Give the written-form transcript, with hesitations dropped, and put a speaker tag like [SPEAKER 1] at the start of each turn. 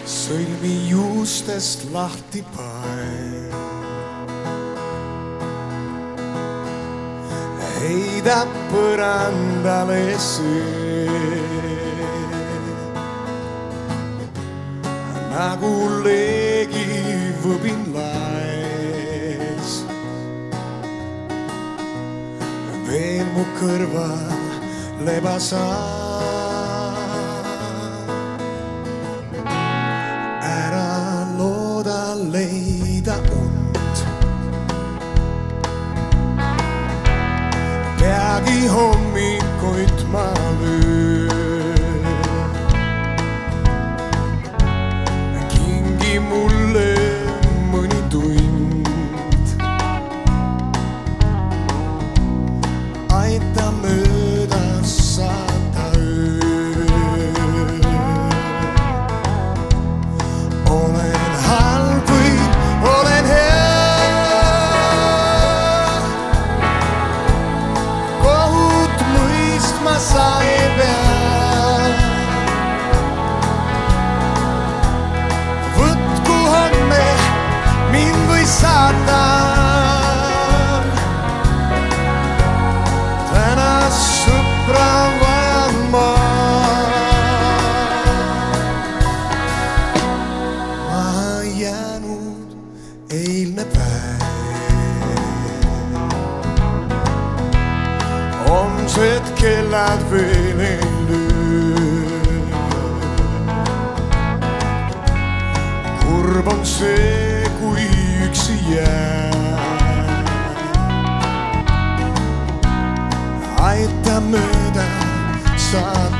[SPEAKER 1] sõlmi juustest lahti pael. Heida põrandale see, nagu leegi võbin laes. Veel mu kõrval lebasa. Ära looda leida und. Peagi hommikuid ma löön. Kingi mulle mõni tund. Aita mööda saada öö. Olen halb või olen hea. Kohut mõistma sa ei pea. Võtku homme mind või saatan. Täna sõpra vajan ma. Maha jäänud eilne päev. Homsed kellad veel ei löö. Kurb on see, kui üksi jääb. Aita mööda saada